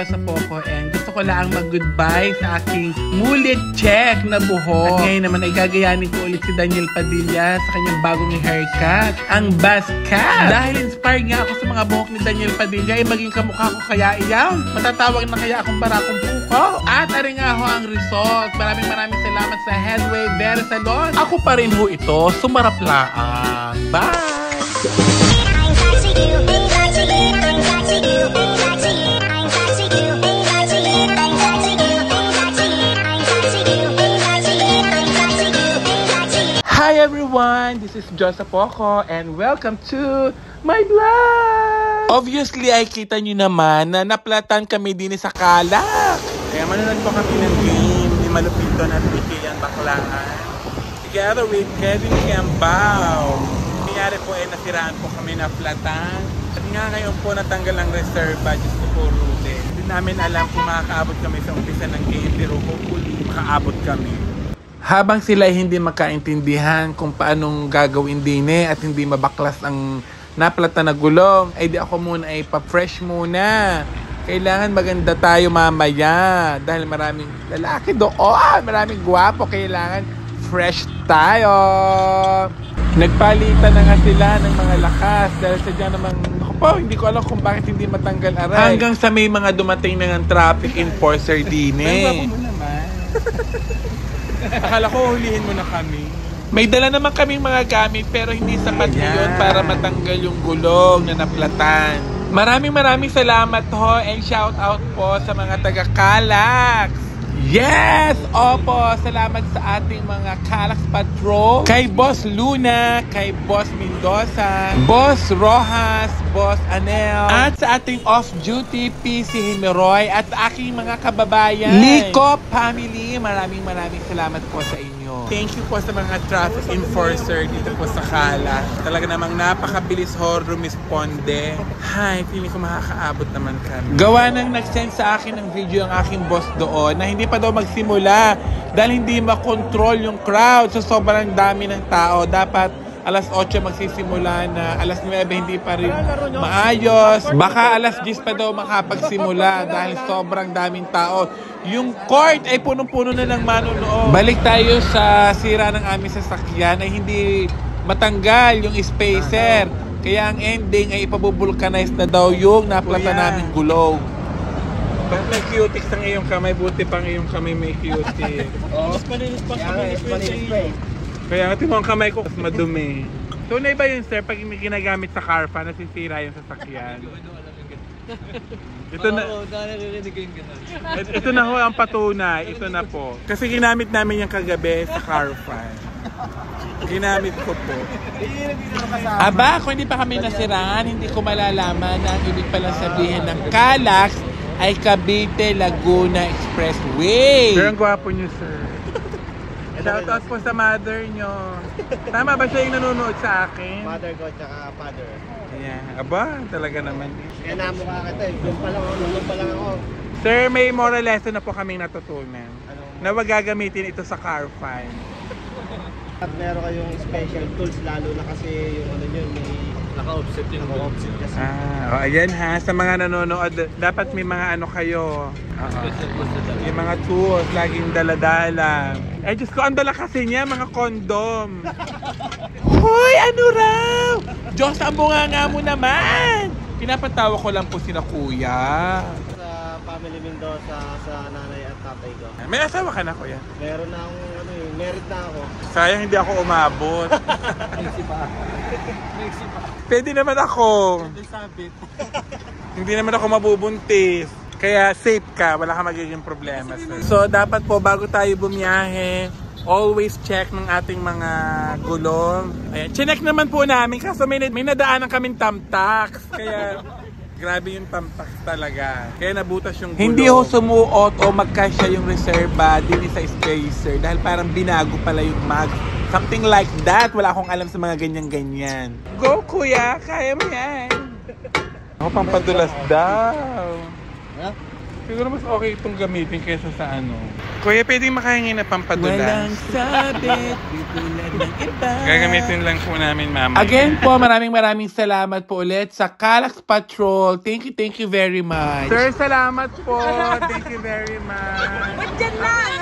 Diyos po ko and gusto ko lang mag-goodbye sa aking mulit check na buhok. At ngayon naman ay gagayanin ko ulit si Daniel Padilla sa kanyang bagong haircut, ang buzz cut. Dahil inspired nga ako sa mga buhok ni Daniel Padilla ay maging kamukha ko kaya iyan. Matatawag na kaya akong Barakong Puko. At ari nga ho ang result. Maraming salamat sa Headway Hair Salon. Ako pa rin ho ito, sumarap lang. Bye! Hi everyone, this is Joseph Poco and welcome to my vlog! Obviously ay kita nyo naman na naplatan kami din sa Calak. Kaya manonood po kami ng game ni Malupito na Pikian Baklaan together with Kevin Kiambao. Nangyari po ay nasiraan po kami na platan. At nga ngayon po natanggal ang reserva just to po Rude. Hindi namin alam kung makakaabot kami sa umpisa ng game pero hopefully makaabot kami. Habang sila ay hindi makaintindihan kung paanong gagawin din at hindi mabaklas ang naplata na gulong, ay di ako muna ay pa-fresh muna. Kailangan maganda tayo mamaya dahil maraming lalaki doon, maraming gwapo, kailangan fresh tayo. Nagpalitan na nga sila ng mga lakas dahil sadya namang, ako po, hindi ko alam kung bakit hindi matanggal aray. Hanggang sa may mga dumating na ng traffic enforcer din eh. Ang mo naman. Akala ko hulihin mo na kami. May dala naman kaming mga gamit pero hindi sapat yun para matanggal yung gulong na naplatan. Maraming salamat ho and shout out po sa mga taga-Calax. Yes! Opo, salamat sa ating mga Calax Patrol. Kay Boss Luna, kay Boss Mendoza, Boss Rojas, Boss Anel, at sa ating off-duty PC Himeroy at sa aking mga kababayan Lico Family. Maraming salamat po sa inyo. Thank you po sa mga traffic enforcer dito po sa Calax. Talaga namang napakabilis ho rumisponde. Hi, feeling ko makakaabot naman kami. Gawa nang nag-send sa akin ng video ang aking boss doon na hindi pa daw magsimula dahil hindi makontrol yung crowd. So sobrang dami ng tao. Dapat alas 8 magsisimula na, alas 9 hindi pa rin maayos. Baka alas 10 pa daw makapagsimula dahil sobrang daming tao. Yung court ay punong-puno na ng manonood. Balik tayo sa sira ng aming sasakyan ay hindi matanggal yung spacer. Kaya ang ending ay ipabubulkanize na daw yung naplata naming gulong. Bakit may cutex ang iyong kamay? Buti pang iyong kamay may cutex. Mas panilis pa kaya nga mo ang kamay ko mas madumi. Tunay ba yun sir pag ginagamit sa Carfa nasisira yung sasakyan? Ito na, ito na ho ang patunay. Ito na po. Kasi ginamit namin yung kagabi sa Carfa. Ginamit ko po. Aba, kung hindi pa kami nasiraan, hindi ko malalaman na ang ibig palang sabihin ng Calax ay Cavite Laguna Expressway. Pero ang gwapo nyo, sir. Shoutout po sa mother nyo. Tama ba siya yung nanonood sa akin? Mother ko tsaka father. Yeah. Aba, talaga naman. Kaya namukha kita eh. Doon pa lang ako. Sir, may moral lesson na po kaming natutunan. Na wag gagamitin ito sa Carfa. At meron kayong special tools lalo na kasi yung ano yun, may naka-offset yung naka-offset kasi. Ayan ha, sa mga nanonood, dapat may mga ano kayo. Yung mga tools, laging dala-dala. Eh Diyos ko, ang dala kasi niya, mga kondom. Hoy, ano raw? Diyos, ang bunganga mo naman. Pinapatawa ko lang po sina kuya. Sa family Mendoza, sa nanay at tatay ko. May asawa ka na kuya? Meron na akong ano eh, married na ako. Sayang hindi ako umabot. Pwede naman ako. Hindi naman ako mabubuntis. Kaya safe ka, wala ka magiging problema. So dapat po bago tayo bumiyahe, always check ng ating mga gulong. Ayan, chinek naman po namin kaso may nadaanan kaming tamtax. Kaya grabe yung tamtax talaga. Kaya nabutas yung gulong. Hindi ho sumuot o magkasya yung reserva din sa spacer dahil parang binago pala yung mag. Something like that. Wala akong alam sa mga ganyan-ganyan. Go kuya, kaya mo yan. Ako pampadulas daw. Siguro mas okay itong gamitin kaysa sa ano. Kuya, pwedeng makahingi na pampadulas. Walang sabit, tulad ng iba. Gagamitin lang po namin, mama. Again po, maraming salamat po ulit sa Calax Patrol. Thank you very much. Sir, salamat po. Thank you very much. Diyan lang!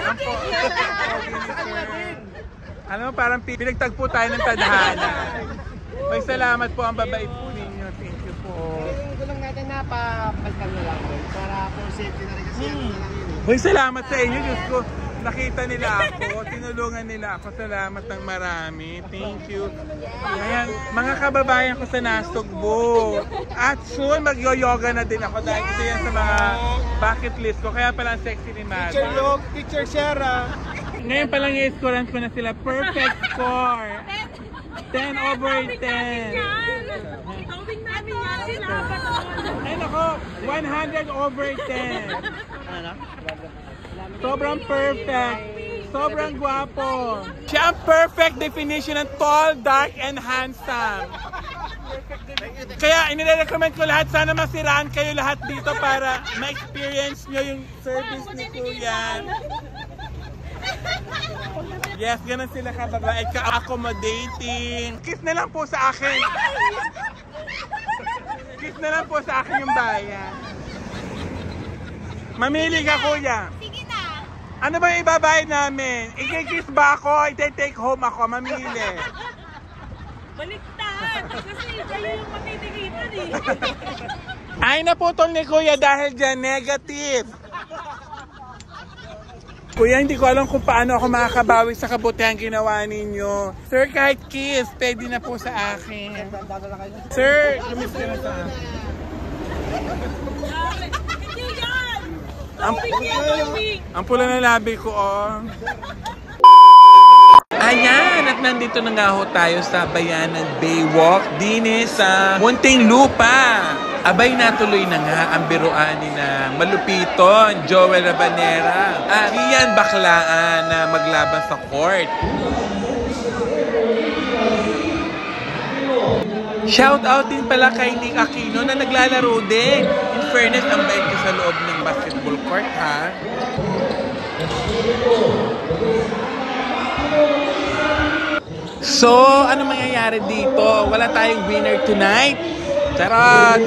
Ano, parang pinagtagpo tayo ng tadhana. May salamat po ang babait po ninyo. Thank you po. Yung gulong natin na papalitan na lang doon para for safety na rin kasi ano na lang yun. Hoy, salamat sa inyo. Diyos ko, nakita nila ako. Tinulungan nila ako. Salamat ng marami. Thank you. Ayan, mga kababayan ko sa Nasugbo. At soon, mag-yoga na din ako dahil ito yan sa mga bucket list ko. Kaya pala ang sexy ni Mad. Teacher Luke, Teacher Sarah. Ngayon pa lang i-scorean ko na sila. Perfect score. 10 over 10. Tawing namin yan sila. Ay nako, 100 over 10. Sobrang perfect. Sobrang gwapo. Siya ang perfect definition ng tall, dark, and handsome. Kaya inirecommend ko lahat, sana masiraan kayo lahat dito para ma-experience nyo yung service ni Kuya. Yes, ganun sila kababae, ka-accommodating. Kiss na lang po sa akin. Kiss na lang po sa akin yung bayan. Mamili ka, Kuya. Sige na. Ano ba yung ibabayad namin? I-kiss ba ako? I-take home ako? Mamili. Baliktad. Kasi kayo yung matitigitan eh. Ay, naputol ni Kuya dahil dyan, negative. Kuya, hindi ko alam kung paano ako makakabawi sa kabutihan ginawa ninyo. Sir, kahit kiss, pwede na po sa akin. Sir, lumis ka na sa akin. Hindi yan. Ang pula na labi ko, oh. Ayan, at nandito na nga ho tayo sa Bayanan Baywalk, din sa Muntinlupa. Abay, natuloy na nga ang biruan ni na Malupiton, Joel Rabanera, at Kian Baklaan na maglaban sa court. Shout out din pala kay Nick Aquino na naglalaro din. In fairness, ang bait ko sa loob ng basketball court, ha? So, ano mangyayari dito? Wala tayong winner tonight. Charot!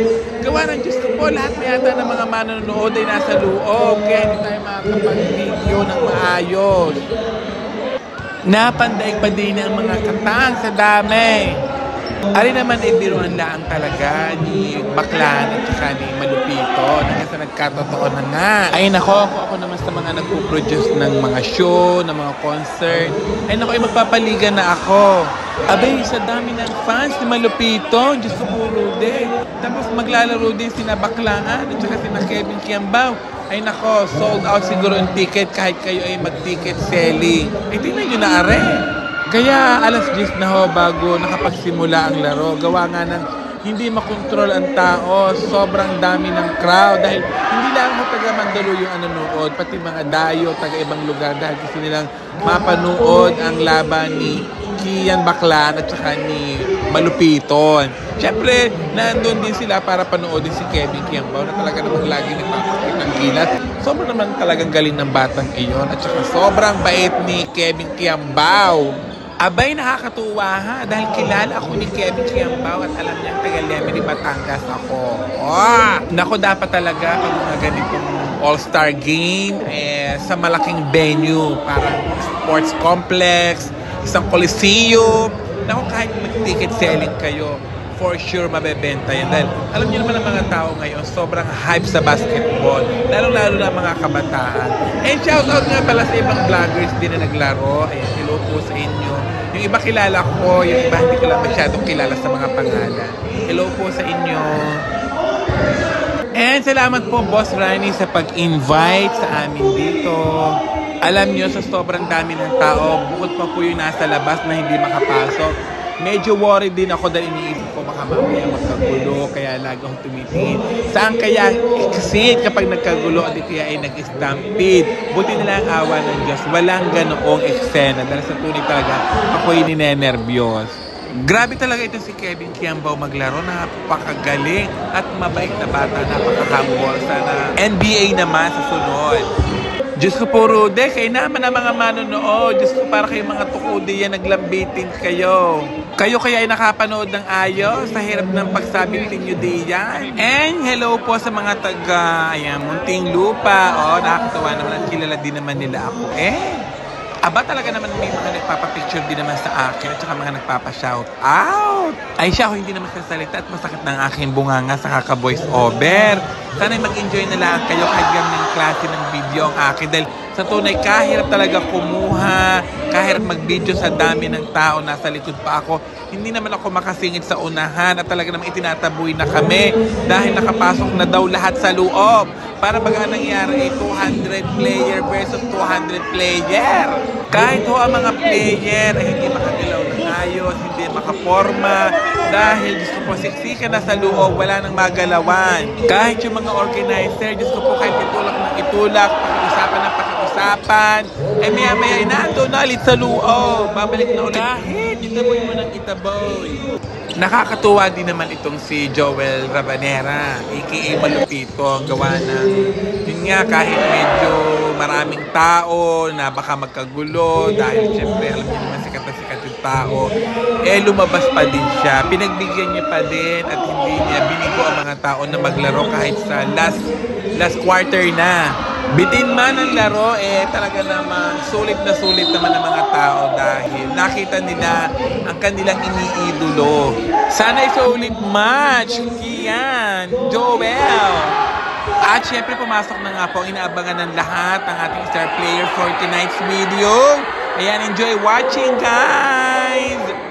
Gawa ng Diyos ko po, lahat na yata ng mga manonood ay nasa loob. Kaya hindi tayo makakapag-video ng maayos. Napandaig pa din ang mga katang sa dami. Ari naman ay biruan lang talaga ni Baklaan at saka ni Malupito hanggang sa nagkatotoo na nga. Ay nako, ako naman sa mga nagpo-produce ng mga show, ng mga concert. Ay nako, ay magpapaligan na ako. Abay, sa dami ng fans ni Malupito, Diyos ko puro din. Tapos maglalaro din sina Baklaan at saka sina Kevin Kiambao. Ay nako, sold out siguro yung ticket kahit kayo ay mag-ticket selling. Ay tingnan nyo na are. Kaya alas 10 na ho bago nakapagsimula ang laro. Gawa nga ng hindi makontrol ang tao. Sobrang dami ng crowd. Dahil hindi lang mo taga Mandalo yung nanonood. Pati mga dayo, taga ibang lugar. Dahil gusto nilang mapanood ang laban ni Kian Baklaan at saka ni Malupiton. Siyempre, nandun din sila para panoodin si Kevin Kiambao na talaga namang lagi nagpapakit ng gilat. Sobrang naman talagang galing ng batang iyon. At saka sobrang bait ni Kevin Kiambao. Abay, nakakatuwa ha, dahil kilala ako ni Kevin Kiambao at alam niyang taga-Lemery, Batangas ako. Oh! Naku, dapat talaga ang mga ganitong all-star game sa malaking venue, parang sports complex, isang coliseum. Naku, kahit mag-ticket selling kayo, for sure mabebenta yan. Dahil alam niyo naman ang mga tao ngayon, sobrang hype sa basketball, lalong-lalo na mga kabataan. And shoutout nga pala sa ibang vloggers din na naglaro. Ayan, hello po sa inyo. Yung iba kilala ko, yung iba hindi ko lang masyadong kilala sa mga pangalan. Hello po sa inyo. And salamat po, Boss Rani, sa pag-invite sa amin dito. Alam nyo, sa sobrang dami ng tao, bukod pa po yung nasa labas na hindi makapasok. Medyo worried din ako dahil iniisip ko baka mamaya magkagulo, kaya lagi akong tumitingin. Saan kaya exit kapag nagkagulo o di kaya ay nag-stampede? Buti nila ang awa ng Diyos. Walang ganoong eksena dahil sa tunay talaga ako'y ninenervyos. Grabe talaga ito si Kevin Kiambao maglaro. Napakagaling at mabait na bata, napaka-humble. Sana NBA naman sa sunod. Diyos ko po, Rude, kayo naman ang mga manonood. Diyos ko, para kayo mga tukudi yan, naglambitin kayo. Kayo kaya ay nakapanood ng ayos sa hirap ng pagsabit ninyo diyan. And hello po sa mga taga, ayan, Muntinlupa. Nakakatawa naman at kilala din naman nila ako. Aba talaga naman may mga nagpapapicture din naman sa akin at saka mga nagpapa-shout out. Ay siya, hindi naman sasalita at masakit ng aking bunganga sa kaka-voice over. Sana'y mag-enjoy na lang kayo kahit ganyan klase ng video ang akin. Dahil sa tunay, kahirap talaga kumuha, kahirap mag-video sa dami ng tao, nasa likod pa ako. Hindi naman ako makasingit sa unahan at talaga naman itinataboy na kami dahil nakapasok na daw lahat sa loob. Para baga nangyari ay 200 player versus 200 player. Kahit ho ang mga player ay hindi makagalaw ng ayos, hindi makaporma, dahil Diyos ko po, siksikan na sa loob, wala nang magalawan. Kahit yung mga organizer, Diyos ko po, kahit itulak ng itulak, pakiusapan ng pakiusapan, maya-maya ay nandun na ulit sa loob. Babalik na ulit. Kahit itaboy mo ng itaboy. Nakakatuwa din naman itong si Joel Rabanera, aka Malupito, ang gawa ng, yun nga, kahit medyo maraming tao na baka magkagulo, dahil syempre, alam niyo naman sikat na sikat yung tao, lumabas pa din siya. Pinagbigyan niya pa din at hindi niya binigo ang mga tao na maglaro kahit sa last quarter na. Bitin man ang laro, talaga naman sulit naman ang mga tao dahil nakita nila ang kanilang iniidolo. Sana'y sulit match, Kian, Joel. At syempre pumasok na nga po, inaabangan ng lahat ang ating star player for tonight's video. Ayan, enjoy watching, guys!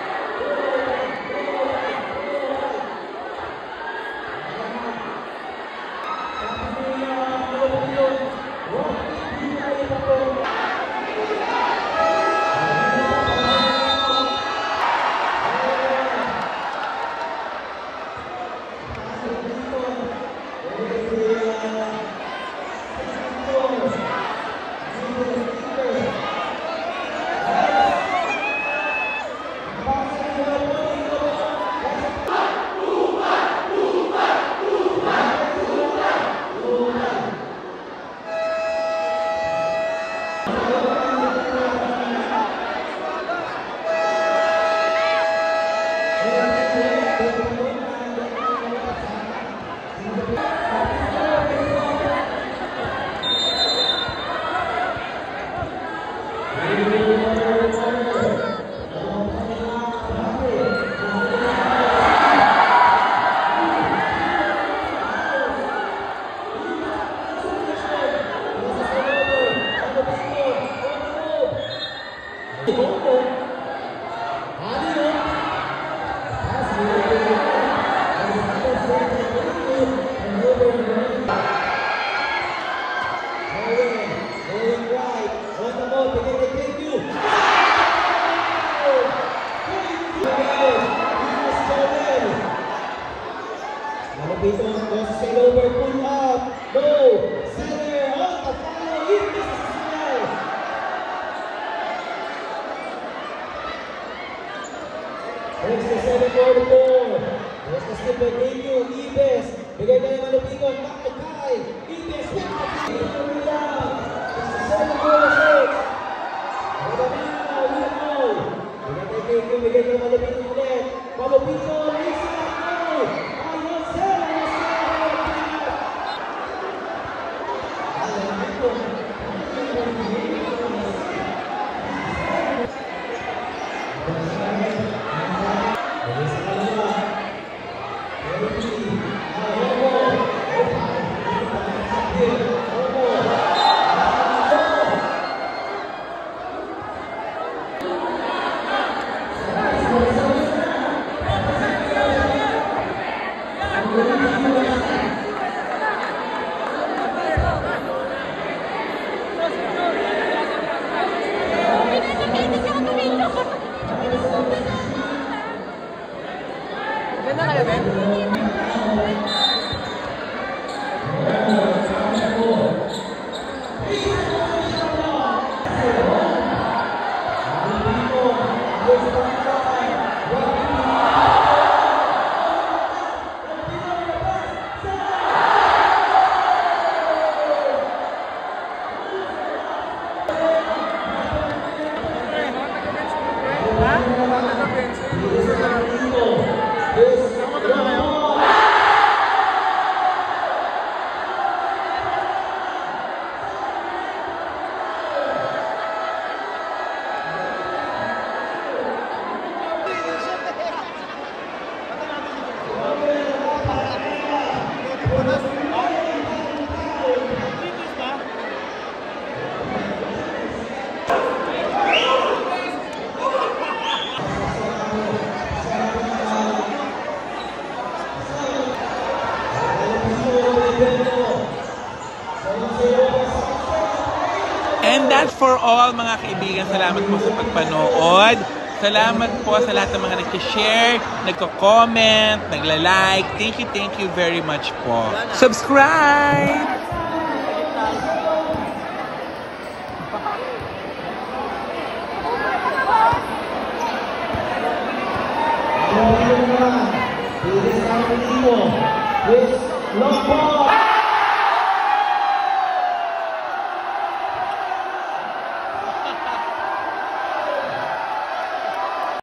that's for all mga kaibigan. Salamat po sa pagpanood. Salamat po sa lahat ng mga nag-share, nagko-comment, nagla-like. Thank you very much po. Subscribe! This is our Longpole.